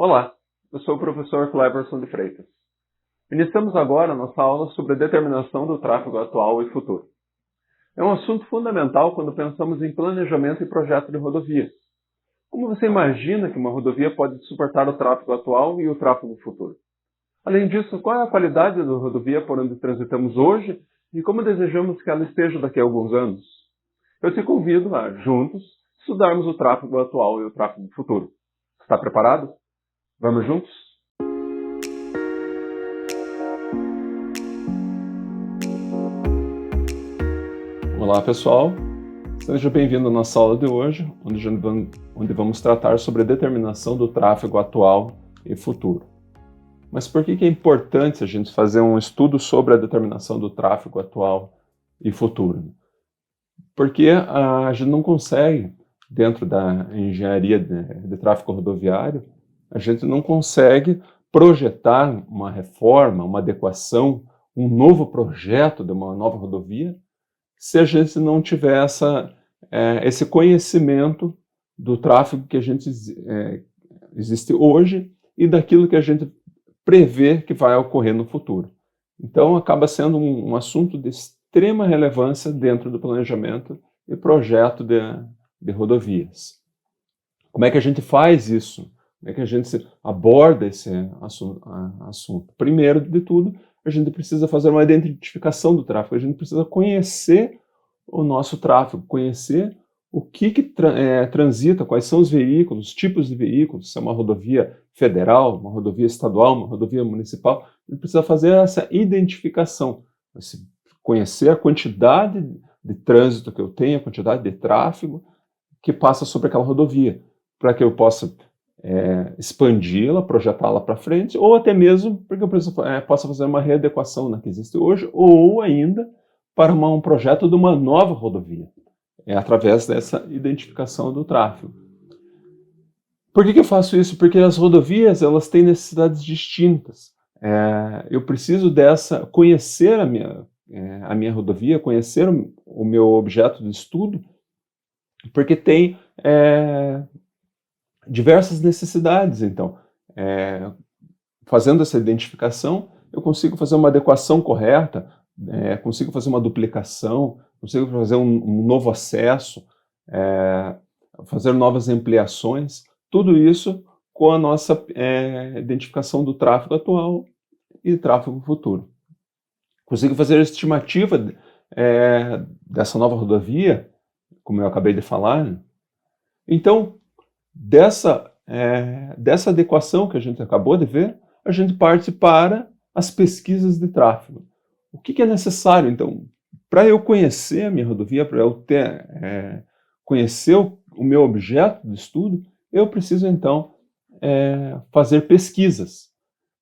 Olá, eu sou o professor Cleverson de Freitas. Iniciamos agora a nossa aula sobre a determinação do tráfego atual e futuro. É um assunto fundamental quando pensamos em planejamento e projeto de rodovias. Como você imagina que uma rodovia pode suportar o tráfego atual e o tráfego futuro? Além disso, qual é a qualidade da rodovia por onde transitamos hoje e como desejamos que ela esteja daqui a alguns anos? Eu te convido a, juntos, estudarmos o tráfego atual e o tráfego futuro. Está preparado? Vamos juntos? Olá pessoal, seja bem-vindo à nossa aula de hoje, onde vamos tratar sobre a determinação do tráfego atual e futuro. Mas por que é importante a gente fazer um estudo sobre a determinação do tráfego atual e futuro? Porque a gente não consegue, dentro da engenharia de tráfego rodoviário, a gente não consegue projetar uma reforma, uma adequação, um novo projeto de uma nova rodovia, se a gente não tiver esse conhecimento do tráfego que existe hoje e daquilo que a gente prevê que vai ocorrer no futuro. Então, acaba sendo um assunto de extrema relevância dentro do planejamento e projeto de rodovias. Como é que a gente faz isso? Como é que a gente aborda esse assunto? Primeiro de tudo, a gente precisa fazer uma identificação do tráfego, a gente precisa conhecer o nosso tráfego, conhecer o que transita, quais são os veículos, os tipos de veículos, se é uma rodovia federal, uma rodovia estadual, uma rodovia municipal. A gente precisa fazer essa identificação, conhecer a quantidade de trânsito que eu tenho, a quantidade de tráfego que passa sobre aquela rodovia, para que eu possa expandi-la, projetá-la para frente, ou até mesmo porque eu possa fazer uma readequação na que existe hoje, ou ainda para um projeto de uma nova rodovia, através dessa identificação do tráfego. Por que eu faço isso? Porque as rodovias elas têm necessidades distintas. Eu preciso conhecer a minha rodovia, conhecer o meu objeto de estudo, porque tem diversas necessidades. Então, fazendo essa identificação, eu consigo fazer uma adequação correta, consigo fazer uma duplicação, consigo fazer um novo acesso, fazer novas ampliações, tudo isso com a nossa identificação do tráfego atual e tráfego futuro. Consigo fazer a estimativa dessa nova rodovia, como eu acabei de falar. Então, dessa adequação que a gente acabou de ver, a gente parte para as pesquisas de tráfego. O que é necessário, então, para eu conhecer a minha rodovia, para eu conhecer o meu objeto de estudo, eu preciso, então, fazer pesquisas.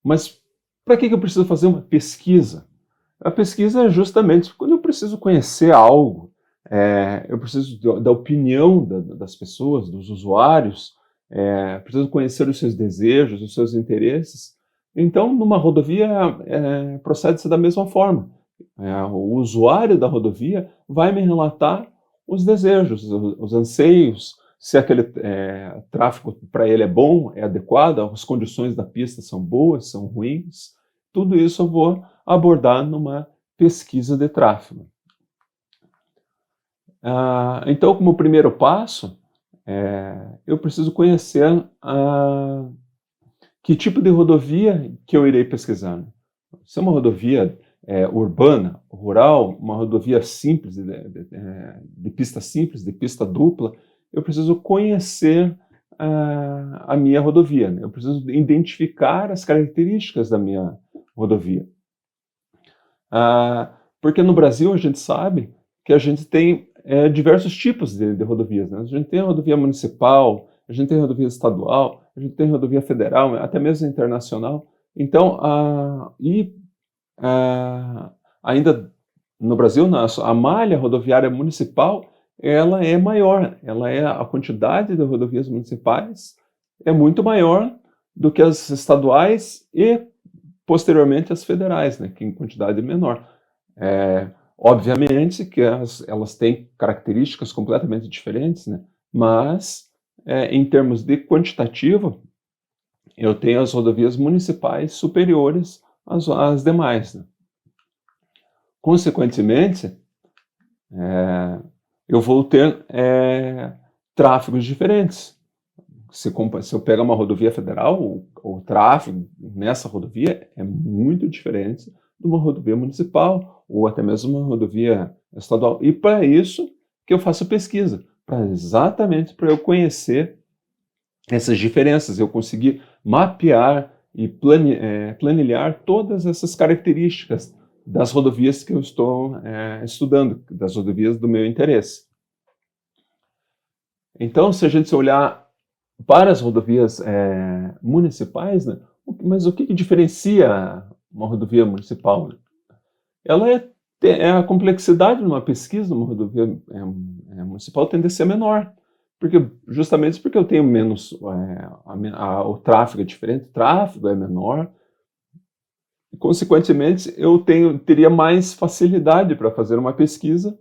Mas para que eu preciso fazer uma pesquisa? A pesquisa é justamente quando eu preciso conhecer algo, eu preciso da opinião das pessoas, dos usuários, preciso conhecer os seus desejos, os seus interesses. Então, numa rodovia, procede-se da mesma forma. O usuário da rodovia vai me relatar os desejos, os anseios, se aquele tráfego para ele é bom, é adequado, as condições da pista são boas, são ruins. Tudo isso eu vou abordar numa pesquisa de tráfego. Então, como primeiro passo, eu preciso conhecer que tipo de rodovia que eu irei pesquisar. Se é uma rodovia urbana, rural, uma rodovia simples, de pista simples, de pista dupla, eu preciso conhecer a minha rodovia, né? Eu preciso identificar as características da minha rodovia. Porque no Brasil a gente sabe que a gente tem diversos tipos de rodovias, né? A gente tem a rodovia municipal, a gente tem a rodovia estadual, a gente tem a rodovia federal, até mesmo internacional. Então, ainda no Brasil, a malha rodoviária municipal, ela é maior, a quantidade de rodovias municipais é muito maior do que as estaduais e, posteriormente, as federais, né, que em quantidade menor. Obviamente que elas têm características completamente diferentes, né, mas, em termos de quantitativo, eu tenho as rodovias municipais superiores às demais, né? Consequentemente, eu vou ter tráfegos diferentes. Se eu pegar uma rodovia federal, o tráfego nessa rodovia é muito diferente de uma rodovia municipal ou até mesmo uma rodovia estadual. E para isso que eu faço pesquisa, exatamente para eu conhecer essas diferenças, eu conseguir mapear e planilhar todas essas características das rodovias que eu estou estudando, das rodovias do meu interesse. Então, se a gente olhar para as rodovias municipais, né, mas o que diferencia uma rodovia municipal? Né? Ela a complexidade de uma pesquisa numa rodovia municipal tende a ser menor, justamente porque eu tenho menos, o tráfego é diferente, o tráfego é menor, e, consequentemente, eu teria mais facilidade para fazer uma pesquisa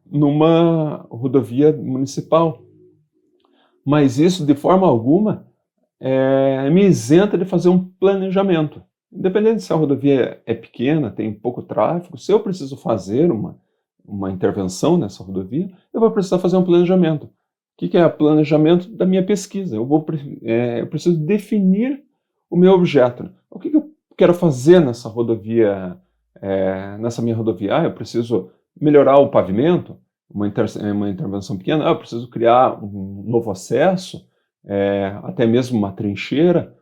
numa rodovia municipal. Mas isso, de forma alguma, me isenta de fazer um planejamento. Independente se a rodovia é pequena, tem pouco tráfego, se eu preciso fazer uma intervenção nessa rodovia, eu vou precisar fazer um planejamento. O que é o planejamento da minha pesquisa? Eu preciso definir o meu objeto. O que eu quero fazer nessa rodovia, nessa minha rodovia? Eu preciso melhorar o pavimento, uma intervenção pequena. Eu preciso criar um novo acesso, até mesmo uma trincheira.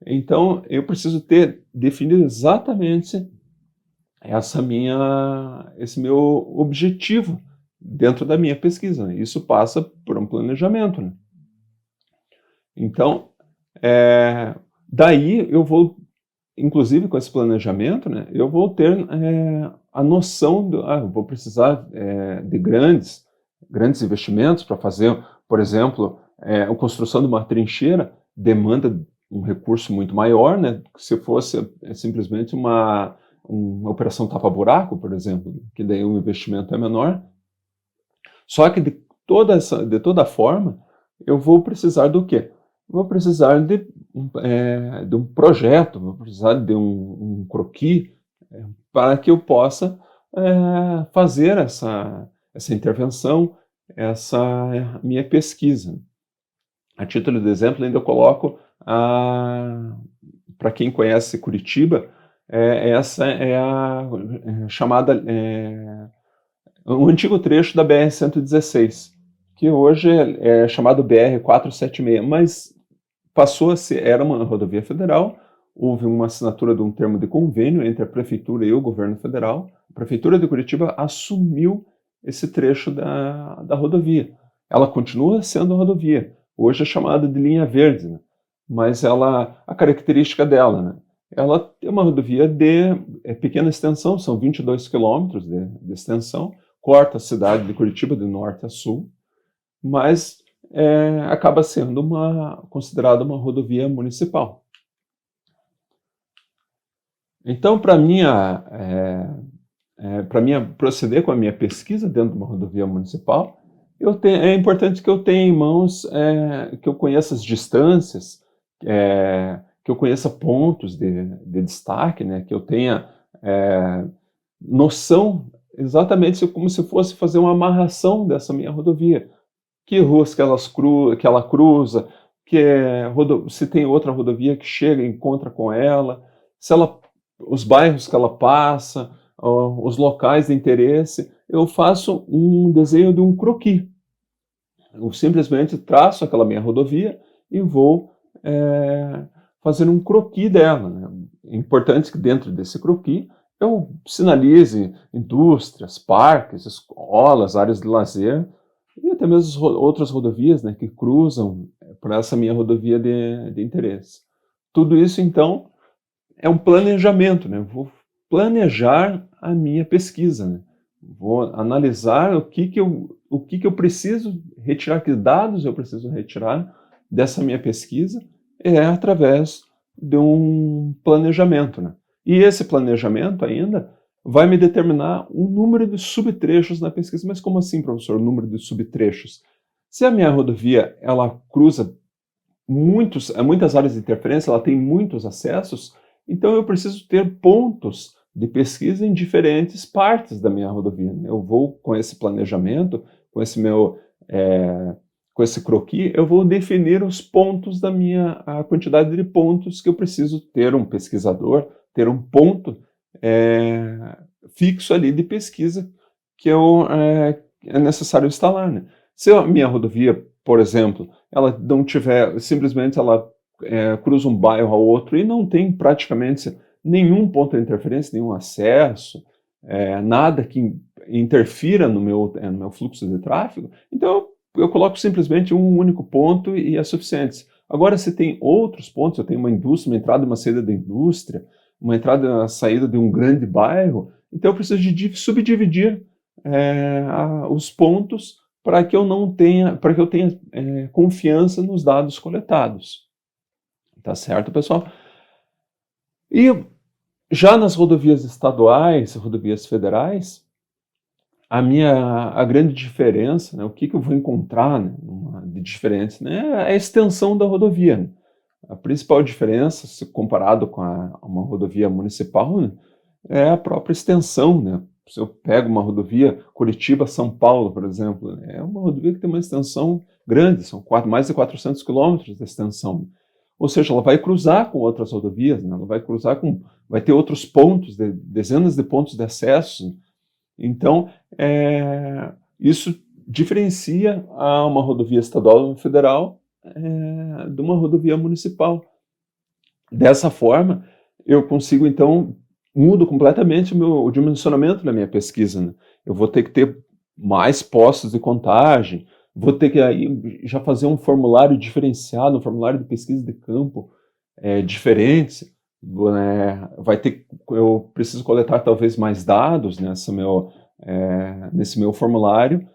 Então, eu preciso definir exatamente esse meu objetivo dentro da minha pesquisa. Né? Isso passa por um planejamento. Né? Então, daí eu vou, inclusive com esse planejamento, né, eu vou ter a noção eu vou precisar de grandes investimentos para fazer, por exemplo, a construção de uma trincheira demanda um recurso muito maior, né? Se fosse simplesmente uma operação tapa-buraco, por exemplo, que daí o investimento é menor. Só que de toda forma, eu vou precisar do quê? Vou precisar de um projeto, vou precisar de um croquis para que eu possa fazer essa intervenção, essa minha pesquisa. A título de exemplo, ainda eu coloco, para quem conhece Curitiba, essa é a chamada, o antigo trecho da BR-116, que hoje é chamado BR-476, mas passou a ser, era uma rodovia federal, houve uma assinatura de um termo de convênio entre a Prefeitura e o Governo Federal. A Prefeitura de Curitiba assumiu esse trecho da rodovia. Ela continua sendo rodovia, hoje é chamada de linha verde, né? Mas a característica dela, né? Ela é uma rodovia de pequena extensão, são 22 quilômetros de extensão, corta a cidade de Curitiba de norte a sul, mas acaba sendo considerada uma rodovia municipal. Então, para proceder com a minha pesquisa dentro de uma rodovia municipal, é importante que eu tenha em mãos, que eu conheça as distâncias, que eu conheça pontos de destaque, né, que eu tenha noção exatamente como se fosse fazer uma amarração dessa minha rodovia. Que ruas que ela cruza, se tem outra rodovia que chega e encontra com ela, os bairros que ela passa, os locais de interesse. Eu faço um desenho de um croquis. Eu simplesmente traço aquela minha rodovia e vou fazer um croquis dela. Né? É importante que dentro desse croquis eu sinalize indústrias, parques, escolas, áreas de lazer, e até mesmo outras rodovias, né, que cruzam por essa minha rodovia de interesse. Tudo isso, então, é um planejamento, né? Eu vou planejar a minha pesquisa, né? Vou analisar o que eu preciso retirar, que dados eu preciso retirar dessa minha pesquisa, através de um planejamento, né? E esse planejamento ainda vai me determinar um número de subtrechos na pesquisa. Mas como assim, professor, o número de subtrechos? Se a minha rodovia ela cruza muitas áreas de interferência, ela tem muitos acessos, então eu preciso ter pontos de pesquisa em diferentes partes da minha rodovia, né? Eu vou com esse planejamento, com esse meu, com esse croquis, eu vou definir os pontos a quantidade de pontos que eu preciso ter um pesquisador, ter um ponto fixo ali de pesquisa que é necessário instalar, né? Se a minha rodovia, por exemplo, ela não tiver, simplesmente ela cruza um bairro ao outro e não tem praticamente nenhum ponto de interferência, nenhum acesso, nada que interfira no meu fluxo de tráfego, então eu coloco simplesmente um único ponto e é suficiente. Agora, se tem outros pontos, eu tenho uma indústria, uma entrada e uma saída da indústria, uma entrada e uma saída de um grande bairro, então eu preciso de subdividir os pontos para que eu tenha confiança nos dados coletados. Tá certo, pessoal? E já nas rodovias estaduais, rodovias federais, a grande diferença, né, o que eu vou encontrar, né, de diferente, né, é a extensão da rodovia. Né? A principal diferença, se comparado com uma rodovia municipal, né, é a própria extensão. Né? Se eu pego uma rodovia Curitiba-São Paulo, por exemplo, é uma rodovia que tem uma extensão grande, são mais de 400 quilômetros de extensão. Ou seja, ela vai cruzar com outras rodovias, né? Ela vai ter outros pontos, dezenas de pontos de acesso. Então, isso diferencia uma rodovia estadual ou federal de uma rodovia municipal. Dessa forma, eu consigo, então, mudo completamente o dimensionamento da minha pesquisa. Né? Eu vou ter que ter mais postos de contagem, vou ter que aí já fazer um formulário diferenciado, um formulário de pesquisa de campo diferente. Eu preciso coletar talvez mais dados nesse meu formulário,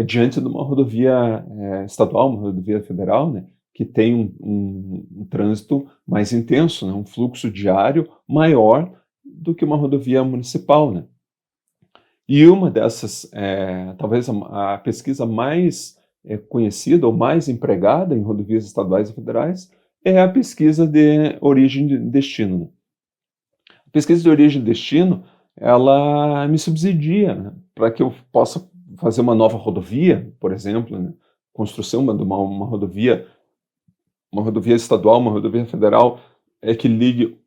diante de uma rodovia estadual, uma rodovia federal, né, que tem um trânsito mais intenso, né, um fluxo diário maior do que uma rodovia municipal. Né. E uma dessas, talvez a pesquisa mais conhecida ou mais empregada em rodovias estaduais e federais é a pesquisa de origem e destino. Né. A pesquisa de origem e destino, ela me subsidia, né, para que eu possa fazer uma nova rodovia, por exemplo, né, construção de uma rodovia estadual, uma rodovia federal, que ligue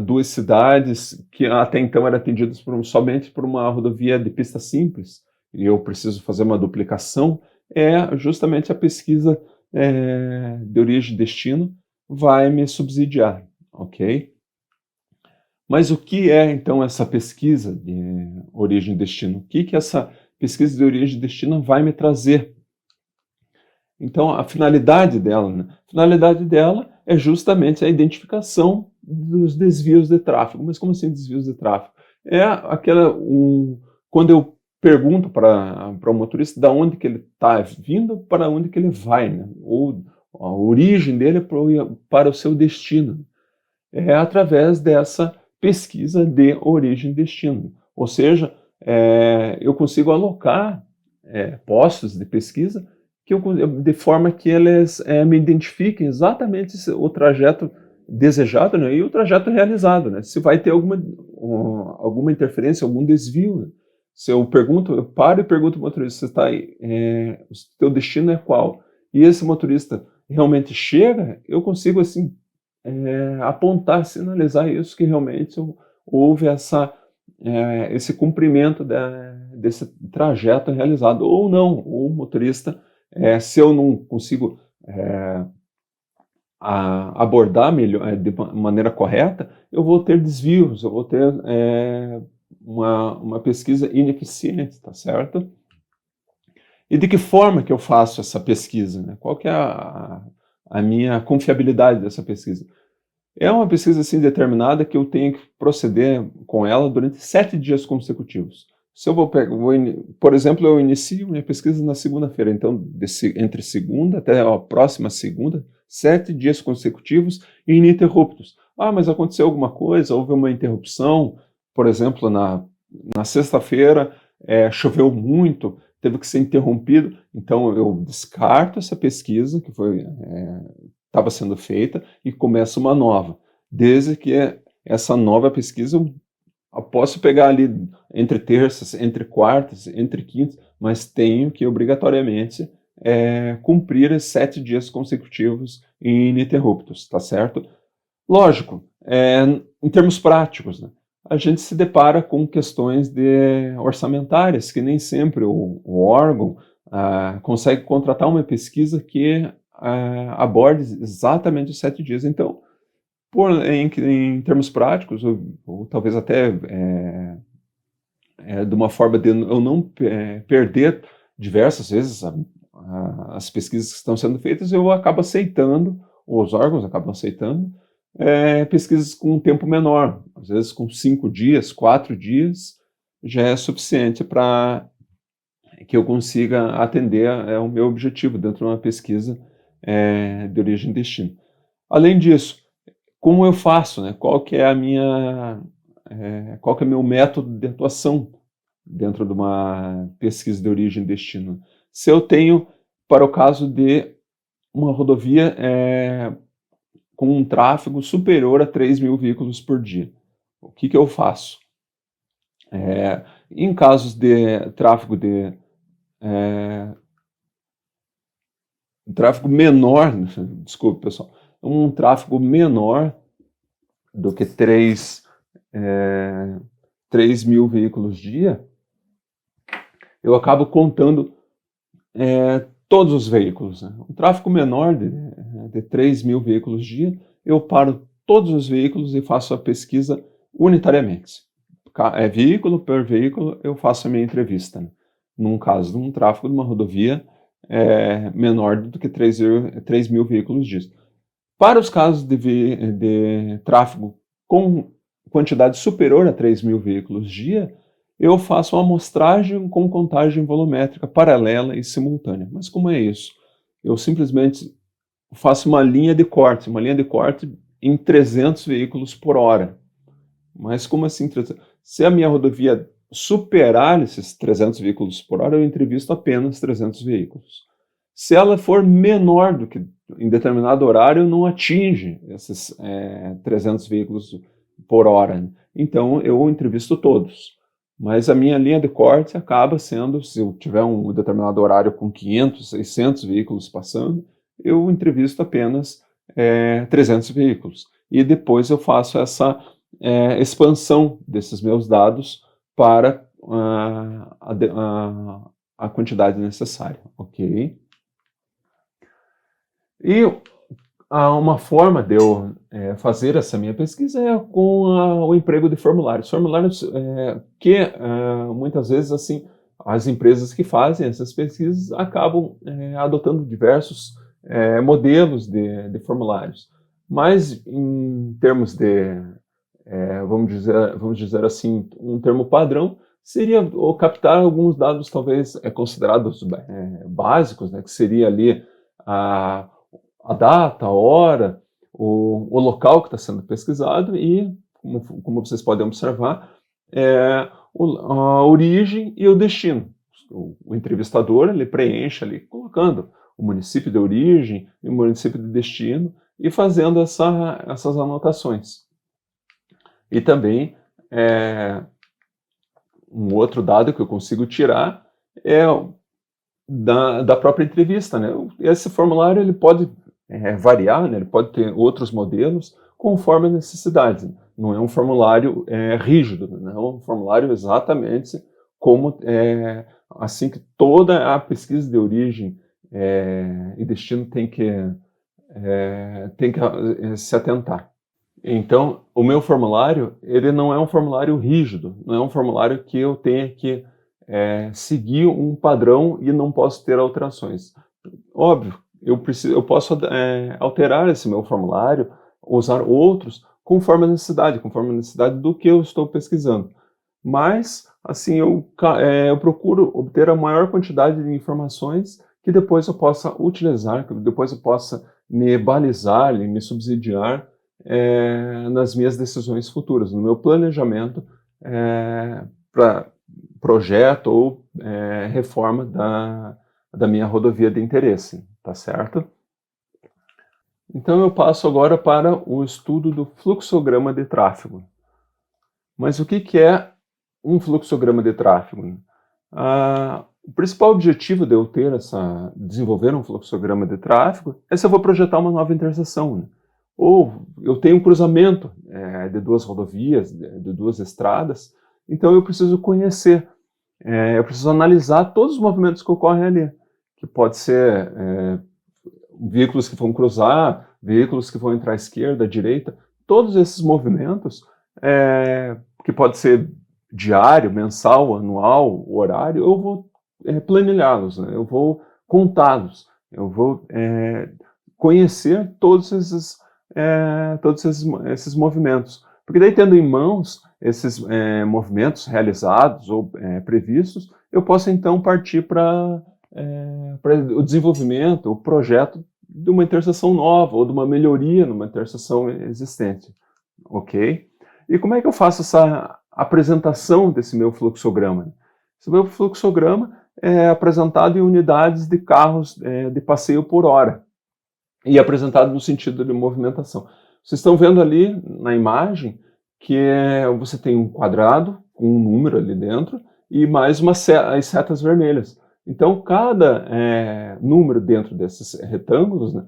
duas cidades que até então eram atendidas somente por uma rodovia de pista simples, e eu preciso fazer uma duplicação, justamente a pesquisa de origem e destino vai me subsidiar, ok? Mas o que é, então, essa pesquisa de origem e destino? O que essa pesquisa de origem e destino vai me trazer? Então, a finalidade dela, né? A finalidade dela é justamente a identificação dos desvios de tráfego. Mas como assim desvios de tráfego? Quando eu pergunto para o motorista de onde que ele está vindo, para onde que ele vai, né? Ou a origem dele para o seu destino. É através dessa pesquisa de origem e destino. Ou seja, eu consigo alocar postos de pesquisa de forma que eles me identifiquem exatamente o trajeto desejado, né, e o trajeto realizado. Né, se vai ter alguma interferência, algum desvio. Né. Se eu paro e pergunto ao motorista, o teu destino é qual? E esse motorista realmente chega, eu consigo assim apontar, sinalizar isso, que realmente houve esse cumprimento desse trajeto realizado, ou não, ou o motorista, se eu não consigo abordar de maneira correta, eu vou ter desvios, eu vou ter uma pesquisa ineficiente, tá certo? E de que forma que eu faço essa pesquisa? Né? Qual que é a minha confiabilidade dessa pesquisa? É uma pesquisa assim determinada que eu tenho que proceder com ela durante 7 dias consecutivos. Se eu por exemplo, eu inicio minha pesquisa na segunda-feira, então entre segunda até a próxima segunda, 7 dias consecutivos e ininterruptos. Mas aconteceu alguma coisa, houve uma interrupção, por exemplo, na sexta-feira choveu muito, teve que ser interrompido, então eu descarto essa pesquisa que estava sendo feita e começo uma nova, desde que essa nova pesquisa eu posso pegar ali entre terças, entre quartas, entre quintas, mas tenho que obrigatoriamente cumprir os 7 dias consecutivos ininterruptos, tá certo? Lógico, em termos práticos, né, a gente se depara com questões orçamentárias, que nem sempre o órgão consegue contratar uma pesquisa que aborde exatamente os 7 dias. Então, em termos práticos, ou talvez até de uma forma de eu não perder diversas vezes as pesquisas que estão sendo feitas, eu acabo aceitando, ou os órgãos acabam aceitando, pesquisas com um tempo menor, às vezes com 5 dias, 4 dias, já é suficiente para que eu consiga atender o meu objetivo dentro de uma pesquisa de origem e destino. Além disso, como eu faço, né? Qual que é o meu método de atuação dentro de uma pesquisa de origem e destino? Se eu tenho, para o caso de uma rodovia com um tráfego superior a 3.000 veículos por dia, o que eu faço? Em casos de tráfego menor, desculpe pessoal, um tráfego menor do que 3.000 veículos dia, eu acabo contando todos os veículos. Né? Um tráfego menor de 3.000 veículos dia, eu paro todos os veículos e faço a pesquisa unitariamente. Veículo por veículo, eu faço a minha entrevista. Né? Num caso de um tráfego de uma rodovia menor do que 3.000 veículos dia. Para os casos de tráfego com quantidade superior a 3.000 veículos dia, eu faço uma amostragem com contagem volumétrica paralela e simultânea. Mas como é isso? Eu simplesmente faço uma linha de corte em 300 veículos por hora. Mas como assim? Se a minha rodovia superar esses 300 veículos por hora, eu entrevisto apenas 300 veículos. Se ela for menor do que em determinado horário, não atinge esses 300 veículos por hora. Então, eu entrevisto todos. Mas a minha linha de corte acaba sendo, se eu tiver um determinado horário com 500, 600 veículos passando, eu entrevisto apenas 300 veículos. E depois eu faço essa expansão desses meus dados para a quantidade necessária, ok? E uma forma de eu fazer essa minha pesquisa é com o emprego de formulários. Formulários que muitas vezes assim as empresas que fazem essas pesquisas acabam adotando diversos modelos de formulários. Mas em termos de, vamos dizer assim, um termo padrão, seria captar alguns dados talvez considerados básicos, né, que seria ali a data, a hora, o local que está sendo pesquisado e, como vocês podem observar, a origem e o destino. O entrevistador ele preenche ali, colocando o município de origem e o município de destino e fazendo essas anotações. E também, um outro dado que eu consigo tirar é da própria entrevista. Né? Esse formulário ele pode variar, né? Ele pode ter outros modelos conforme a necessidade. Não é um formulário rígido, não é um formulário exatamente como assim que toda a pesquisa de origem e destino tem que se atentar. Então, o meu formulário ele não é um formulário rígido, não é um formulário que eu tenha que seguir um padrão e não posso ter alterações. Óbvio, eu posso alterar esse meu formulário, usar outros conforme a necessidade do que eu estou pesquisando. Mas, assim, eu procuro obter a maior quantidade de informações que depois eu possa utilizar, que depois eu possa me balizar, me subsidiar nas minhas decisões futuras, no meu planejamento para projeto ou reforma da minha rodovia de interesse, tá certo? Então eu passo agora para o estudo do fluxograma de tráfego. Mas o que é um fluxograma de tráfego? O principal objetivo de eu desenvolver um fluxograma de tráfego é se eu vou projetar uma nova interseção, né? Ou eu tenho um cruzamento de duas rodovias, de duas estradas, então eu preciso conhecer, eu preciso analisar todos os movimentos que ocorrem ali, que pode ser veículos que vão cruzar, veículos que vão entrar à esquerda, à direita, todos esses movimentos, que pode ser diário, mensal, anual, horário, eu vou planilhá-los, né? Eu vou contá-los, eu vou conhecer todos esses movimentos. Porque daí, tendo em mãos esses movimentos realizados ou previstos, eu posso então partir para o desenvolvimento, o projeto de uma interseção nova ou de uma melhoria numa interseção existente, ok? E como é que eu faço essa apresentação desse meu fluxograma? Esse meu fluxograma é apresentado em unidades de carros de passeio por hora e apresentado no sentido de movimentação. Vocês estão vendo ali na imagem que você tem um quadrado com um número ali dentro e mais as setas vermelhas. Então, cada número dentro desses retângulos, né,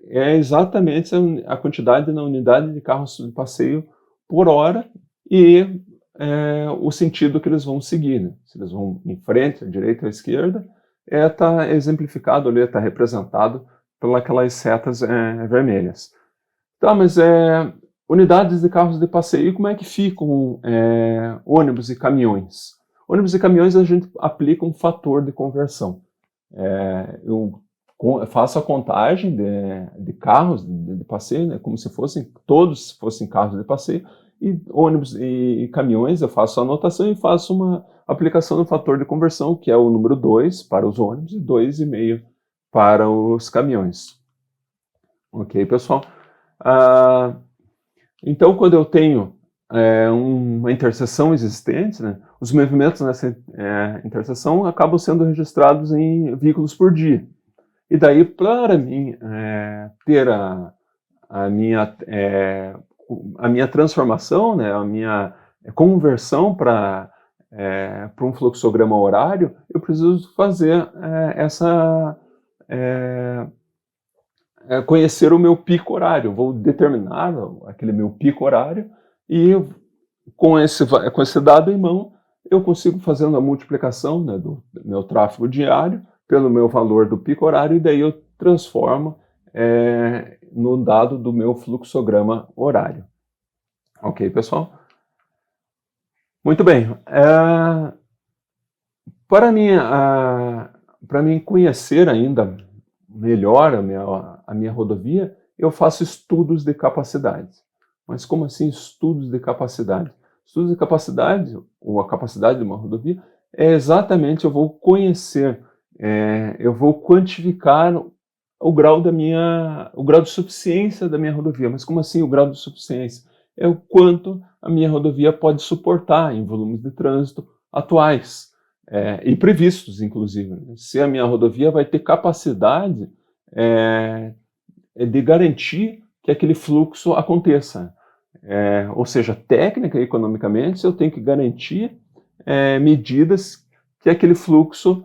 é exatamente a quantidade na unidade de carros de passeio por hora e o sentido que eles vão seguir, né? Se eles vão em frente, à direita ou à esquerda, está exemplificado ali, está representado pelas setas vermelhas. Tá, mas unidades de carros de passeio, como é que ficam ônibus e caminhões? Ônibus e caminhões a gente aplica um fator de conversão. Eu faço a contagem de carros de passeio, né, como se todos fossem carros de passeio, e ônibus e caminhões eu faço a anotação e faço uma aplicação do fator de conversão, que é o número 2 para os ônibus e 2,5 para os caminhões. Ok, pessoal? Então, quando eu tenho uma interseção existente, né, os movimentos nessa interseção acabam sendo registrados em veículos por dia. E daí, para mim ter a minha transformação, né, a minha conversão para um fluxograma horário, eu preciso fazer conhecer o meu pico horário. Eu vou determinar aquele meu pico horário e com esse dado em mão, eu consigo fazendo a multiplicação, né, do meu tráfego diário pelo meu valor do pico horário e daí eu transformo no dado do meu fluxograma horário. Ok, pessoal? Muito bem. Para mim conhecer ainda melhor a minha rodovia, eu faço estudos de capacidade. Mas como assim estudos de capacidade? Estudos de capacidade, ou a capacidade de uma rodovia, é exatamente, eu vou conhecer, eu vou quantificar o grau de suficiência da minha rodovia. Mas como assim o grau de suficiência? É o quanto a minha rodovia pode suportar em volumes de trânsito atuais. E previstos, inclusive. Se a minha rodovia vai ter capacidade de garantir que aquele fluxo aconteça. Ou seja, técnica e economicamente, eu tenho que garantir medidas que aquele fluxo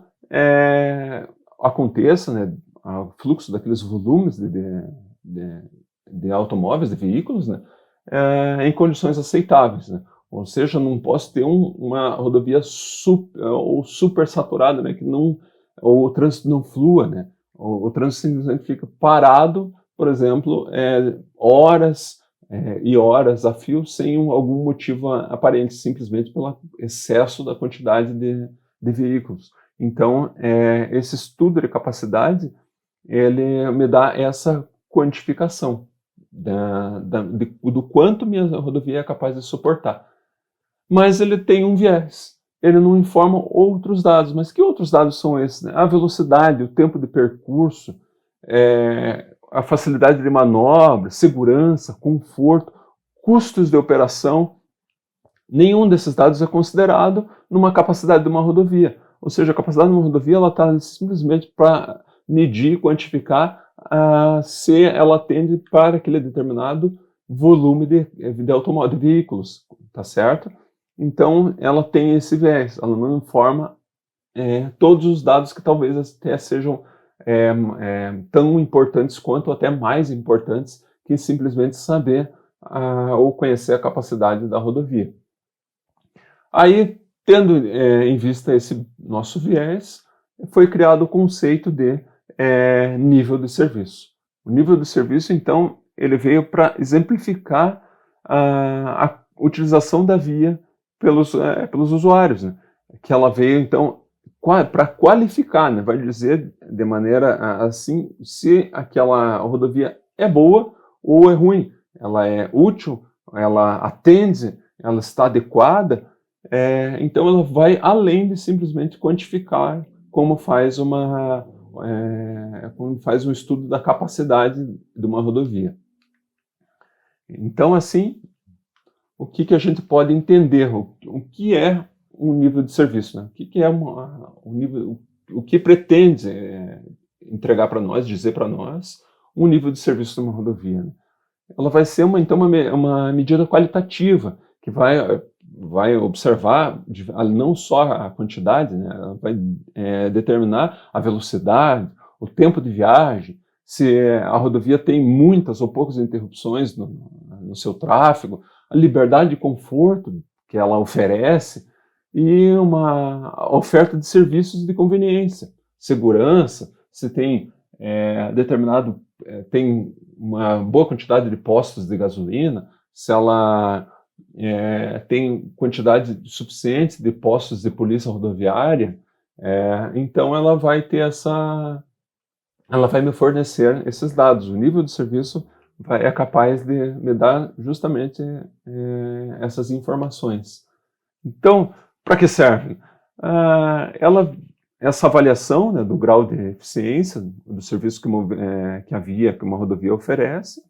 aconteça, né, o fluxo daqueles volumes de automóveis, de veículos, né, em condições aceitáveis, né? Ou seja, não posso ter uma rodovia super saturada, né, o trânsito não flua, né? O trânsito simplesmente fica parado, por exemplo, horas e horas a fio, sem algum motivo aparente, simplesmente pelo excesso da quantidade de veículos. Então, esse estudo de capacidade, ele me dá essa quantificação do quanto minha rodovia é capaz de suportar. Mas ele tem um viés, ele não informa outros dados. Mas que outros dados são esses, né? A velocidade, o tempo de percurso, a facilidade de manobra, segurança, conforto, custos de operação, nenhum desses dados é considerado numa capacidade de uma rodovia. Ou seja, a capacidade de uma rodovia está simplesmente para medir, quantificar se ela atende para aquele determinado volume de veículos, tá certo? Então, ela tem esse viés, ela não informa todos os dados que talvez até sejam tão importantes quanto até mais importantes que simplesmente saber ou conhecer a capacidade da rodovia. Aí, tendo em vista esse nosso viés, foi criado o conceito de nível de serviço. O nível de serviço, então, ele veio para exemplificar a utilização da via pelos usuários, né? Que ela veio, então, para qualificar, né? Vai dizer de maneira assim se aquela rodovia é boa ou é ruim, ela é útil, ela atende, ela está adequada. Então ela vai além de simplesmente quantificar como faz um estudo da capacidade de uma rodovia. Então, assim, o que a gente pode entender? O que é um nível de serviço? Né? O que é um nível? O que pretende entregar para nós, dizer para nós, um nível de serviço de uma rodovia? Né? Ela vai ser uma medida qualitativa que vai observar não só a quantidade, né? Ela vai determinar a velocidade, o tempo de viagem, se a rodovia tem muitas ou poucas interrupções no seu tráfego, a liberdade de conforto que ela oferece e uma oferta de serviços de conveniência, segurança, se tem tem uma boa quantidade de postos de gasolina, se ela tem quantidade suficiente de postos de polícia rodoviária, então ela vai me fornecer esses dados. O nível de serviço é capaz de me dar justamente essas informações. Então, para que serve? Essa avaliação, né, do grau de eficiência do serviço que uma rodovia oferece,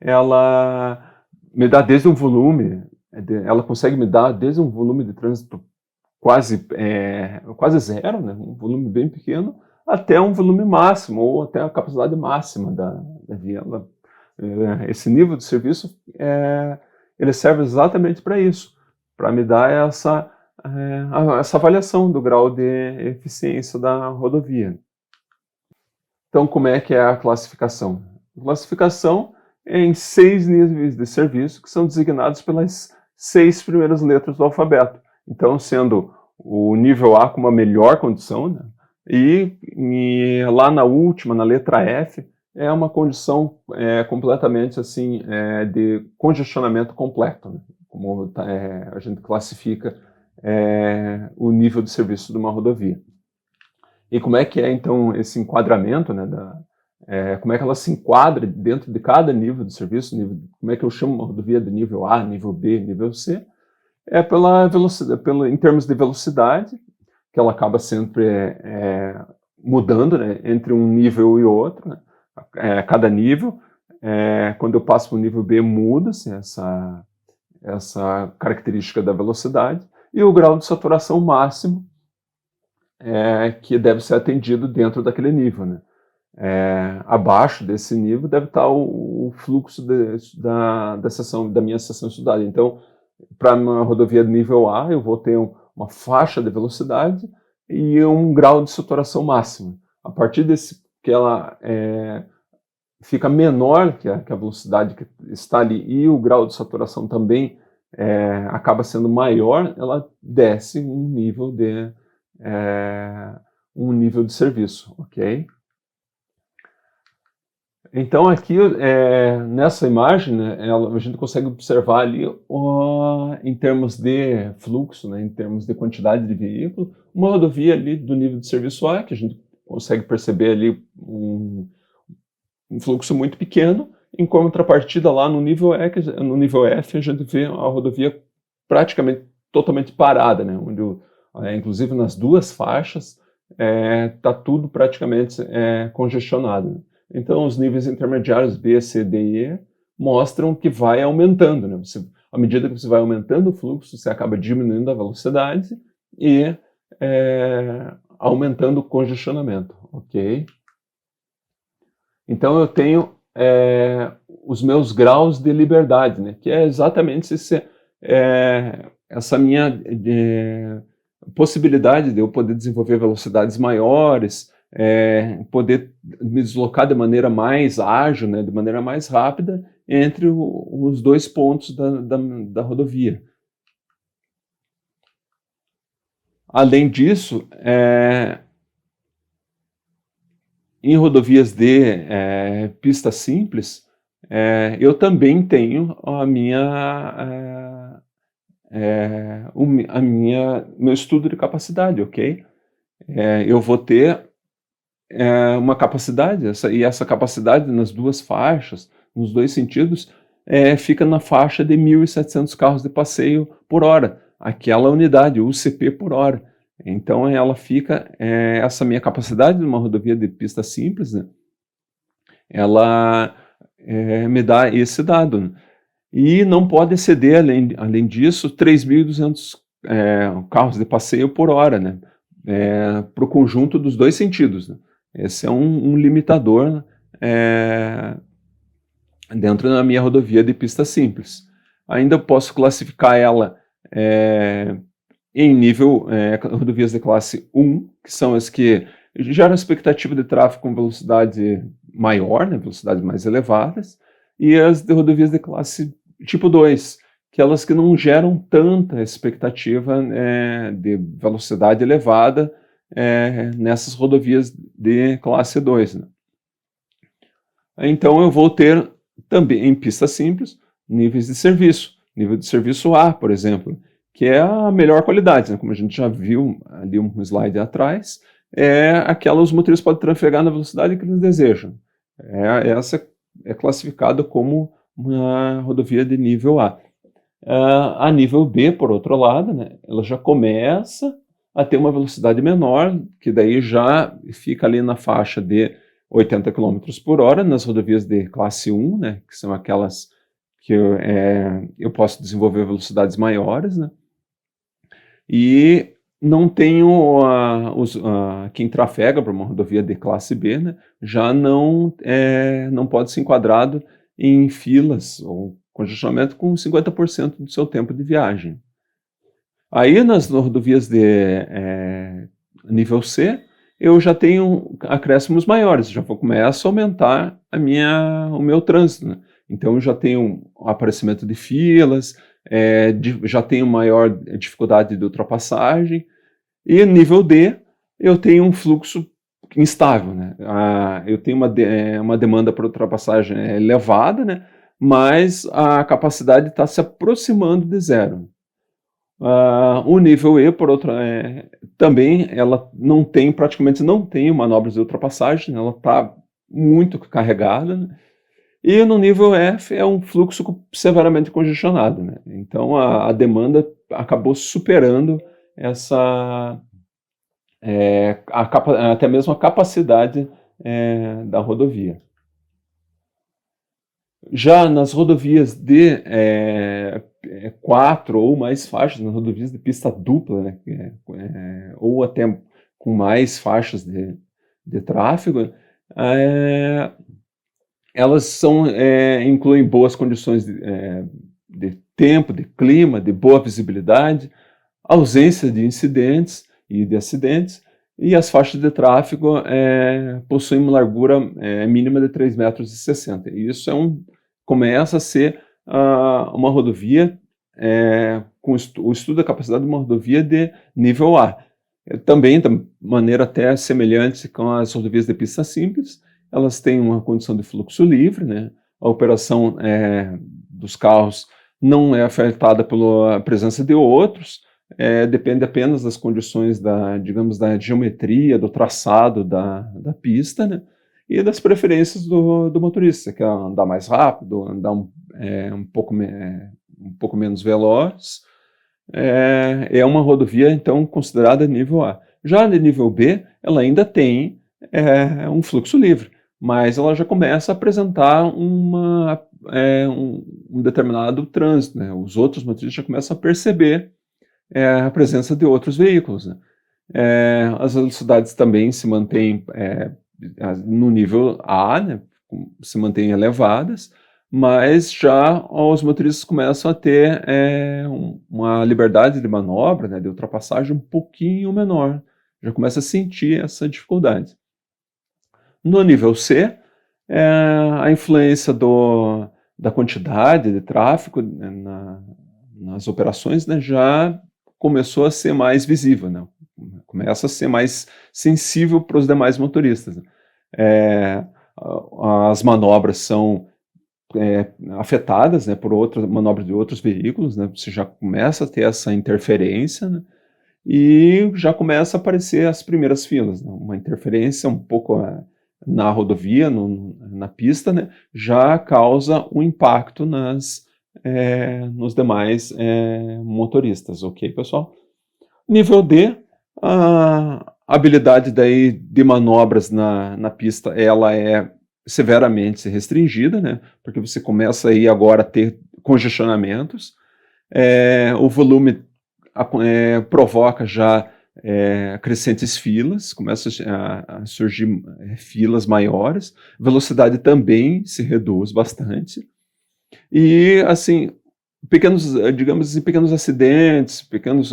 ela me dá desde um volume, ela consegue me dar desde um volume de trânsito quase zero, né, um volume bem pequeno, até um volume máximo, ou até a capacidade máxima da via. Esse nível de serviço, ele serve exatamente para isso, para me dar essa avaliação do grau de eficiência da rodovia. Então, como é que é a classificação? A classificação é em 6 níveis de serviço, que são designados pelas 6 primeiras letras do alfabeto. Então, sendo o nível A com uma melhor condição, né? E lá na última, na letra F, é uma condição completamente assim, de congestionamento completo, né? Como a gente classifica o nível de serviço de uma rodovia. E como é que é, então, esse enquadramento, né, como é que ela se enquadra dentro de cada nível de serviço, como é que eu chamo uma rodovia de nível A, nível B, nível C? É pela velocidade, em termos de velocidade, que ela acaba sempre mudando, né, entre um nível e outro, né? Cada nível, quando eu passo para o nível B, muda-se essa característica da velocidade, e o grau de saturação máximo que deve ser atendido dentro daquele nível, né? Abaixo desse nível deve estar o fluxo da minha seção estudada. Então, para uma rodovia de nível A, eu vou ter uma faixa de velocidade e um grau de saturação máximo. A partir que ela fica menor que a velocidade que está ali e o grau de saturação também acaba sendo maior, ela desce um nível de serviço, ok? Então aqui nessa imagem, né, a gente consegue observar ali em termos de fluxo, né, em termos de quantidade de veículo, uma rodovia ali do nível de serviço A, que a gente consegue perceber ali um fluxo muito pequeno, em contrapartida lá no nível F a gente vê a rodovia praticamente totalmente parada, né, onde inclusive nas duas faixas está tudo praticamente congestionado, né? Então, os níveis intermediários B, C, D e E mostram que vai aumentando, né? à medida que você vai aumentando o fluxo, você acaba diminuindo a velocidade e aumentando o congestionamento, ok? Então eu tenho os meus graus de liberdade, né? Que é exatamente essa minha possibilidade de eu poder desenvolver velocidades maiores, poder me deslocar de maneira mais ágil, né? De maneira mais rápida entre os dois pontos da rodovia. Além disso, em rodovias de pista simples, eu também tenho meu estudo de capacidade, ok? Eu vou ter uma capacidade, e essa capacidade nas duas faixas, nos dois sentidos, fica na faixa de 1.700 carros de passeio por hora, aquela unidade, UCP por hora. Então ela fica, essa minha capacidade numa rodovia de pista simples, né, ela me dá esse dado, né? E não pode exceder, além disso, 3.200 carros de passeio por hora, né, para o conjunto dos dois sentidos, né? Esse é um limitador dentro da minha rodovia de pista simples. Ainda posso classificar ela em nível rodovias de classe 1, que são as que geram expectativa de tráfego com velocidade maior, né, velocidades mais elevadas, e as de rodovias de classe tipo 2, aquelas que não geram tanta expectativa de velocidade elevada nessas rodovias de classe 2. Né? Então eu vou ter também em pista simples níveis de serviço, nível de serviço A, por exemplo, que é a melhor qualidade, né? Como a gente já viu ali um slide atrás, os motoristas podem trafegar na velocidade que eles desejam. Essa é classificada como uma rodovia de nível A. A nível B, por outro lado, né, ela já começa a ter uma velocidade menor, que daí já fica ali na faixa de 80 km por hora nas rodovias de classe 1, né, que são aquelas que eu posso desenvolver velocidades maiores, né, e não tenho quem trafega para uma rodovia de classe B, né, já não pode ser enquadrado em filas ou congestionamento com 50% do seu tempo de viagem. Aí nas rodovias de nível C, eu já tenho acréscimos maiores, já começo a aumentar o meu trânsito, né? Então eu já tenho aparecimento de filas, já tenho maior dificuldade de ultrapassagem, e nível D eu tenho um fluxo instável, né? Eu tenho uma demanda para ultrapassagem elevada, né? Mas a capacidade está se aproximando de zero. O nível E, por outro, também ela praticamente não tem manobras de ultrapassagem, né? Ela está muito carregada, né? E no nível F é um fluxo severamente congestionado, né? Então a demanda acabou superando até mesmo a capacidade da rodovia. Já nas rodovias de 4 ou mais faixas, nas rodovias de pista dupla, né, ou até com mais faixas de tráfego, elas incluem boas condições de tempo, de clima, de boa visibilidade, ausência de incidentes e de acidentes, e as faixas de tráfego possuem uma largura mínima de 3,60 metros. E isso começa a ser uma rodovia, com o estudo da capacidade de uma rodovia de nível A. Também, de maneira até semelhante com as rodovias de pista simples, elas têm uma condição de fluxo livre, né? A operação dos carros não é afetada pela presença de outros, depende apenas das condições da geometria, do traçado da pista, né? E das preferências do motorista. Você quer andar mais rápido, andar um pouco menos veloz. É uma rodovia, então, considerada nível A. Já de nível B, ela ainda tem um fluxo livre, mas ela já começa a apresentar um determinado trânsito, né? Os outros motoristas já começam a perceber a presença de outros veículos, né? As velocidades também se mantêm no nível A, né? Se mantêm elevadas, mas já os motoristas começam a ter uma liberdade de manobra, né, de ultrapassagem um pouquinho menor, já começa a sentir essa dificuldade. No nível C, a influência da quantidade de tráfego, né, nas operações, né, já começou a ser mais visível, né? Começa a ser mais sensível para os demais motoristas, né? As manobras são afetadas, né, por outras manobras de outros veículos, né? Você já começa a ter essa interferência, né? E já começa a aparecer as primeiras filas, né? Uma interferência um pouco na rodovia, na pista, né? Já causa um impacto nos demais motoristas, ok, pessoal? Nível D, a habilidade daí de manobras na pista, ela é severamente restringida, né? Porque você começa aí agora a ter congestionamentos, o volume provoca já crescentes filas, começa a surgir filas maiores, velocidade também se reduz bastante, e assim, digamos assim, pequenos acidentes, pequenos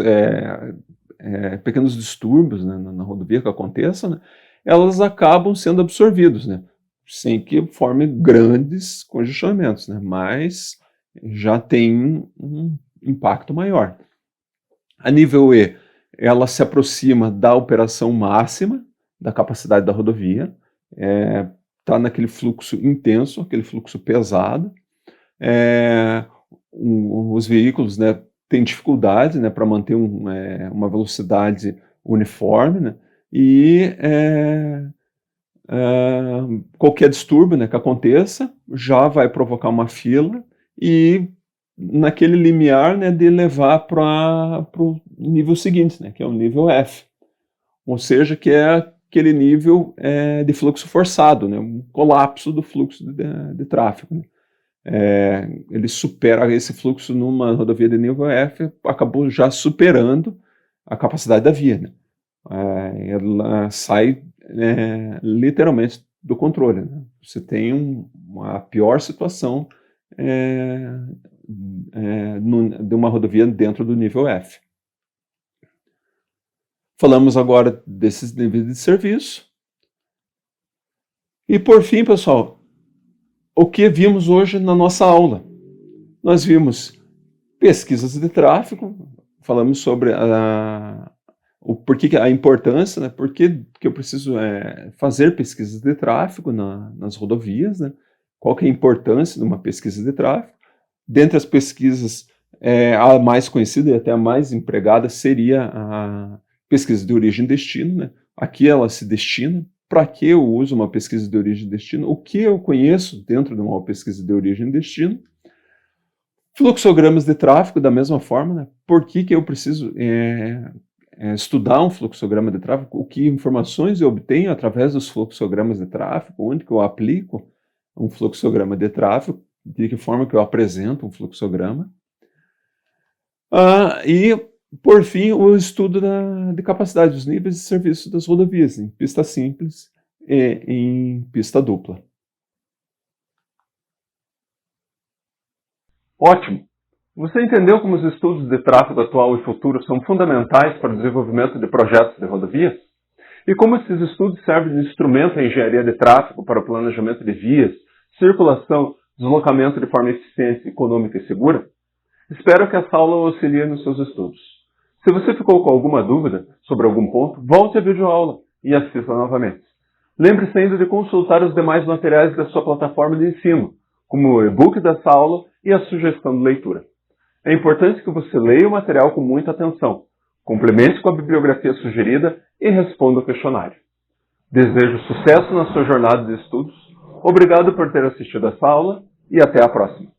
distúrbios, né, na rodovia que aconteçam, né, elas acabam sendo absorvidos, né, sem que forme grandes congestionamentos, né, mas já tem um impacto maior. A nível E, ela se aproxima da operação máxima da capacidade da rodovia, está naquele fluxo intenso, aquele fluxo pesado. Os veículos, né, têm dificuldade, né, para manter uma velocidade uniforme, né, e qualquer distúrbio, né, que aconteça já vai provocar uma fila e naquele limiar, né, de levar para o nível seguinte, né, que é o nível F, ou seja, que é aquele nível de fluxo forçado, né, um colapso do fluxo de tráfego, né. Ele supera esse fluxo numa rodovia de nível F, acabou já superando a capacidade da via, né. Ela sai literalmente do controle, né. Você tem uma pior situação de uma rodovia dentro do nível F. Falamos agora desses níveis de serviço. E por fim, pessoal, o que vimos hoje na nossa aula? Nós vimos pesquisas de tráfego, falamos sobre o porquê, a importância, né? Por que eu preciso fazer pesquisas de tráfego nas rodovias, né? Qual que é a importância de uma pesquisa de tráfego? Dentre as pesquisas, a mais conhecida e até a mais empregada seria a pesquisa de origem e destino, né? Aqui ela se destina. Para que eu uso uma pesquisa de origem e destino? O que eu conheço dentro de uma pesquisa de origem e destino? Fluxogramas de tráfego, da mesma forma, né? Por que eu preciso estudar um fluxograma de tráfego? O que informações eu obtenho através dos fluxogramas de tráfego? Onde que eu aplico um fluxograma de tráfego? De que forma que eu apresento um fluxograma? E, por fim, o estudo de capacidade, dos níveis de serviço das rodovias, em pista simples e em pista dupla. Ótimo! Você entendeu como os estudos de tráfego atual e futuro são fundamentais para o desenvolvimento de projetos de rodovias? E como esses estudos servem de instrumento à engenharia de tráfego para o planejamento de vias, circulação, deslocamento de forma eficiente, econômica e segura? Espero que essa aula o auxilie nos seus estudos. Se você ficou com alguma dúvida sobre algum ponto, volte à videoaula e assista novamente. Lembre-se ainda de consultar os demais materiais da sua plataforma de ensino, como o e-book dessa aula e a sugestão de leitura. É importante que você leia o material com muita atenção, complemente com a bibliografia sugerida e responda o questionário. Desejo sucesso na sua jornada de estudos, obrigado por ter assistido essa aula e até a próxima.